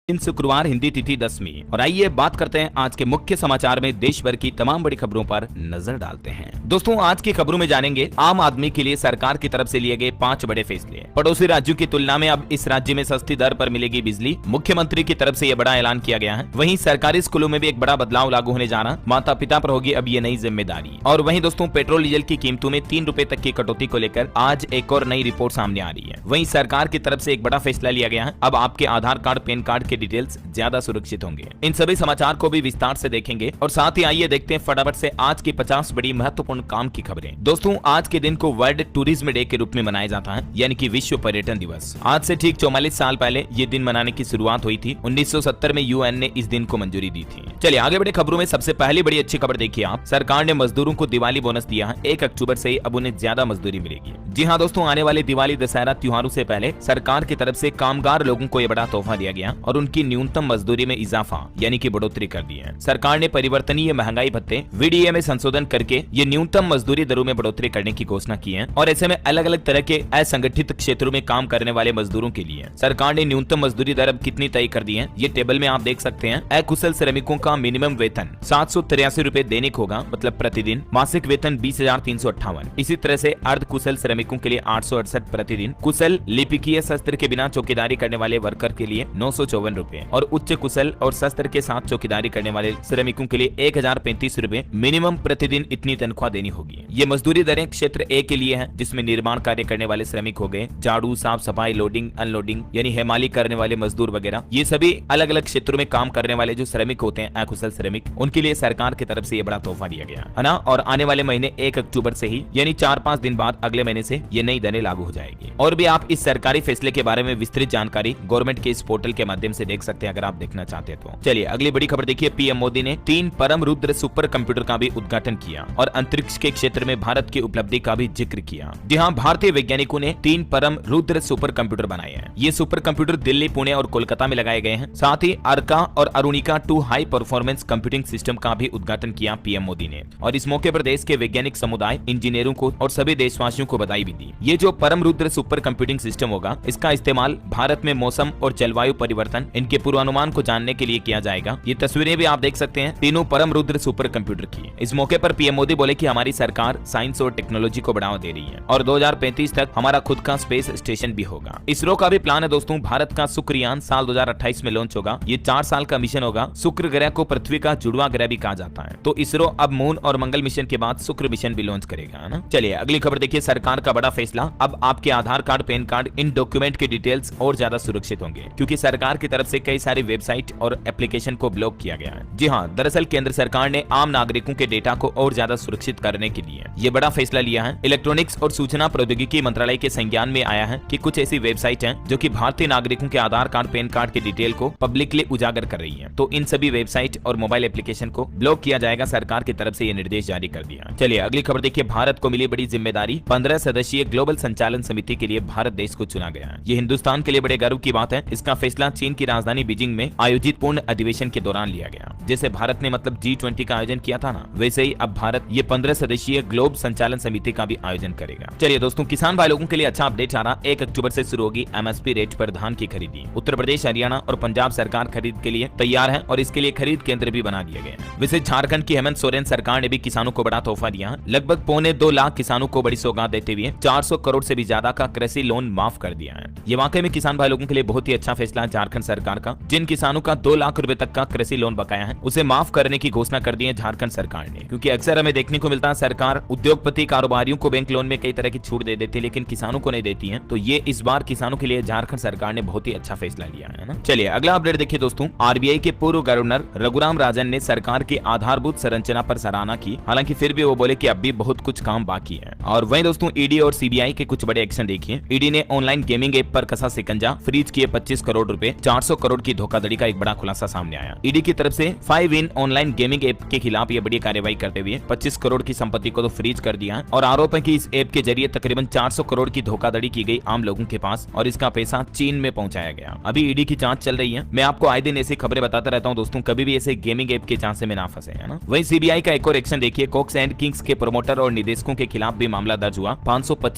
इन शुक्रवार हिंदी तिथि 10वीं और आइए बात करते हैं आज के मुख्य समाचार में देश भर की तमाम बड़ी खबरों पर नजर डालते हैं। दोस्तों आज की खबरों में जानेंगे आम आदमी के लिए सरकार की तरफ से लिए गए 5 बड़े फैसले। पड़ोसी राज्यों की तुलना में अब इस राज्य में सस्ती दर पर मिलेगी बिजली, मुख्यमंत्री की तरफ से यह बड़ा ऐलान किया गया है। वहीं सरकारी स्कूलों में भी एक बड़ा बदलाव लागू होने जा रहा, माता पिता पर होगी अब ये नई जिम्मेदारी। और वहीं दोस्तों पेट्रोल डीजल की कीमतों में 3 रुपए तक की कटौती को लेकर आज एक और नई रिपोर्ट सामने आ रही है। वहीं सरकार की तरफ से एक बड़ा फैसला लिया गया है, अब आपके आधार कार्ड पैन कार्ड के डिटेल्स ज्यादा सुरक्षित होंगे। इन सभी समाचार को भी विस्तार से देखेंगे और साथ ही आइए देखते हैं फटाफट से आज की 50 बड़ी महत्वपूर्ण काम की खबरें। दोस्तों आज के दिन को वर्ल्ड टूरिज्म डे के रूप में मनाया जाता है, यानी कि विश्व पर्यटन दिवस। आज से ठीक 44 साल पहले ये दिन मनाने की शुरुआत हुई थी। 1970 में यूएन ने इस दिन को मंजूरी दी थी। चलिए आगे बढ़े खबरों में सबसे पहली बड़ी अच्छी खबर देखिए आप, सरकार ने मजदूरों को दिवाली बोनस दिया है। 1 अक्टूबर से अब उन्हें ज्यादा मजदूरी मिलेगी। जी हाँ दोस्तों, आने वाले दिवाली दशहरा त्योहारों से पहले सरकार की तरफ से कामगार लोगों को यह बड़ा तोहफा दिया गया और उनकी न्यूनतम मजदूरी में इजाफा यानी कि बढ़ोतरी कर दी है। सरकार ने परिवर्तनीय महंगाई भत्ते वीडीए में संशोधन करके ये न्यूनतम मजदूरी दरों में बढ़ोतरी करने की घोषणा की है और ऐसे में अलग अलग तरह के असंगठित क्षेत्रों में काम करने वाले मजदूरों के लिए सरकार ने न्यूनतम मजदूरी दर अब कितनी तय कर दी है, ये टेबल में आप देख सकते हैं। अकुशल श्रमिकों का मिनिमम वेतन 783 रुपए दैनिक होगा, मतलब प्रतिदिन। मासिक वेतन 20,358। इसी तरह से अर्ध कुशल श्रमिकों के लिए 868 प्रतिदिन। कुशल लिपिकीय शस्त्र के बिना चौकीदारी करने वाले वर्कर के लिए 954 रुपए और उच्च कुशल और शस्त्र के साथ चौकीदारी करने वाले श्रमिकों के लिए 1035 रुपए मिनिमम प्रतिदिन इतनी तनख्वाह देनी होगी। ये मजदूरी दरें क्षेत्र ए के लिए हैं, जिसमें निर्माण कार्य करने वाले श्रमिक हो गए, झाड़ू, साफ सफाई, लोडिंग अनलोडिंग यानी हेमाली करने वाले मजदूर वगैरह। ये सभी अलग अलग क्षेत्रों में काम करने वाले जो श्रमिक होते हैं, अकुशल श्रमिक, उनके लिए सरकार की तरफ से ये बड़ा तोहफा दिया गया है ना। और आने वाले महीने 1 अक्टूबर से ही यानी 4-5 दिन बाद अगले महीने से ये नई दरें लागू हो जाएगी। और भी आप इस सरकारी फैसले के बारे में विस्तृत जानकारी गवर्नमेंट के इस पोर्टल के माध्यम से देख सकते हैं अगर आप देखना चाहते हैं तो। चलिए अगली बड़ी खबर देखिए, पीएम मोदी ने 3 परम रुद्र सुपर कंप्यूटर का भी उद्घाटन किया और अंतरिक्ष के क्षेत्र में भारत की उपलब्धि का भी जिक्र किया। जी हाँ, भारतीय वैज्ञानिकों ने 3 परम रुद्र सुपर कंप्यूटर बनाए हैं। ये सुपर कंप्यूटर दिल्ली, पुणे और कोलकाता में लगाए गए हैं। साथ ही अर्का और अरुणिका 2 हाई परफॉर्मेंस कंप्यूटिंग सिस्टम का भी उद्घाटन किया पीएम मोदी ने और इस मौके पर देश के वैज्ञानिक समुदाय, इंजीनियरों को और सभी देशवासियों को बधाई भी दी। ये जो परम रुद्र सुपर कंप्यूटिंग सिस्टम होगा, इसका इस्तेमाल भारत में मौसम और जलवायु परिवर्तन, इनके पूर्वानुमान को जानने के लिए किया जाएगा। ये तस्वीरें भी आप देख सकते हैं तीनों परम रुद्र सुपर कंप्यूटर की। इस मौके पर पीएम मोदी बोले कि हमारी सरकार साइंस और टेक्नोलॉजी को बढ़ावा दे रही है और 2035 तक हमारा खुद का स्पेस स्टेशन भी होगा। इसरो का भी प्लान है दोस्तों, भारत का शुक्रयान साल 2028 में लॉन्च होगा। ये 4 साल का मिशन होगा। शुक्र ग्रह को पृथ्वी का जुड़वा ग्रह भी कहा जाता है, तो इसरो अब मून और मंगल मिशन के बाद शुक्र मिशन भी लॉन्च करेगा, है ना। चलिए अगली खबर देखिए, सरकार का बड़ा फैसला, अब आपके आधार कार्ड, पैन कार्ड, इन डॉक्यूमेंट के डिटेल्स और ज्यादा सुरक्षित होंगे क्योंकि सरकार की तरफ से कई सारी वेबसाइट और एप्लीकेशन को ब्लॉक किया गया है। जी हाँ, दरअसल केंद्र सरकार ने आम नागरिकों के डेटा को और ज्यादा सुरक्षित करने के लिए ये बड़ा फैसला लिया है। इलेक्ट्रॉनिक्स और सूचना प्रौद्योगिकी मंत्रालय के संज्ञान में आया है कि कुछ ऐसी वेबसाइट हैं जो कि भारतीय नागरिकों के आधार कार्ड, पैन कार्ड के डिटेल को पब्लिकली उजागर कर रही है, तो इन सभी वेबसाइट और मोबाइल एप्लीकेशन को ब्लॉक किया जाएगा। सरकार की तरफ से ये निर्देश जारी कर दिया। चलिए अगली खबर देखिए, भारत को मिली बड़ी जिम्मेदारी, 15 सदस्यीय ग्लोबल संचालन समिति के लिए भारत देश को चुना गया है। ये हिंदुस्तान के लिए बड़े गर्व की बात है। इसका फैसला चीन की राजधानी बीजिंग में आयोजित पूर्ण अधिवेशन के दौरान लिया गया। जैसे भारत ने मतलब G20 का आयोजन किया था ना, वैसे ही अब भारत ये 15 सदस्यीय ग्लोब संचालन समिति का भी आयोजन करेगा। चलिए दोस्तों, किसान भाई लोगों के लिए अच्छा अपडेट आ रहा, 1 अक्टूबर से शुरू होगी एमएसपी रेट पर धान की खरीदी। उत्तर प्रदेश, हरियाणा और पंजाब सरकार खरीद के लिए तैयार है और इसके लिए खरीद केंद्र भी बना दिए गए हैं। वैसे झारखंड की हेमंत सोरेन सरकार ने भी किसानों को बड़ा तोहफा दिया। लगभग 2.25 लाख किसानों को बड़ी सौगात देते हुए 400 करोड़ से भी ज्यादा का कृषि लोन माफ कर दिया है। ये वाकई में किसान भाई लोगों के लिए बहुत ही अच्छा फैसला है झारखंड सरकार का। जिन किसानों का 2 लाख रुपए तक का कृषि लोन बकाया है, उसे माफ करने की घोषणा कर दी है झारखंड सरकार ने। क्योंकि अक्सर हमें देखने को मिलता है सरकार उद्योगपति, कारोबारियों को बैंक लोन में कई तरह की छूट दे देती है, लेकिन किसानों को नहीं देती है। तो ये इस बार किसानों के लिए झारखंड सरकार ने बहुत ही अच्छा फैसला लिया है ना। चलिए अगला अपडेट देखिए दोस्तों, आरबीआई के पूर्व गवर्नर रघुराम राजन ने सरकार की आधारभूत संरचना पर सराहना की। हालांकि फिर भी वो बोले कि अब भी बहुत कुछ काम बाकी है। और वहीं दोस्तों ईडी और सीबीआई के कुछ बड़े एक्शन देखिए। ईडी ने ऑनलाइन गेमिंग ऐप पर कसा शिकंजा, फ्रीज किए 25 करोड़ रुपए, 400 करोड़ की धोखाधड़ी का एक बड़ा खुलासा सामने आया। ईडी की तरफ से 5in ऑनलाइन गेमिंग ऐप के खिलाफ ये बड़ी कार्रवाई करते हुए 25 करोड़ की संपत्ति को तो फ्रीज कर दिया और आरोप है कि इस ऐप के जरिए तकरीबन 400 करोड़ की धोखाधड़ी की गई आम लोगों के पास और इसका पैसा चीन में पहुंचाया गया। अभी ईडी की जांच चल रही है। मैं आपको आए दिन ऐसी खबरें बताता रहता हूं दोस्तों, कभी भी ऐसे गेमिंग ऐप के जांच में ना फंसे, है ना। वहीं सीबीआई का एक और एक्शन देखिए, कॉक्स एंड किंग्स के प्रमोटर और निदेशकों के खिलाफ भी मामला दर्ज हुआ। 525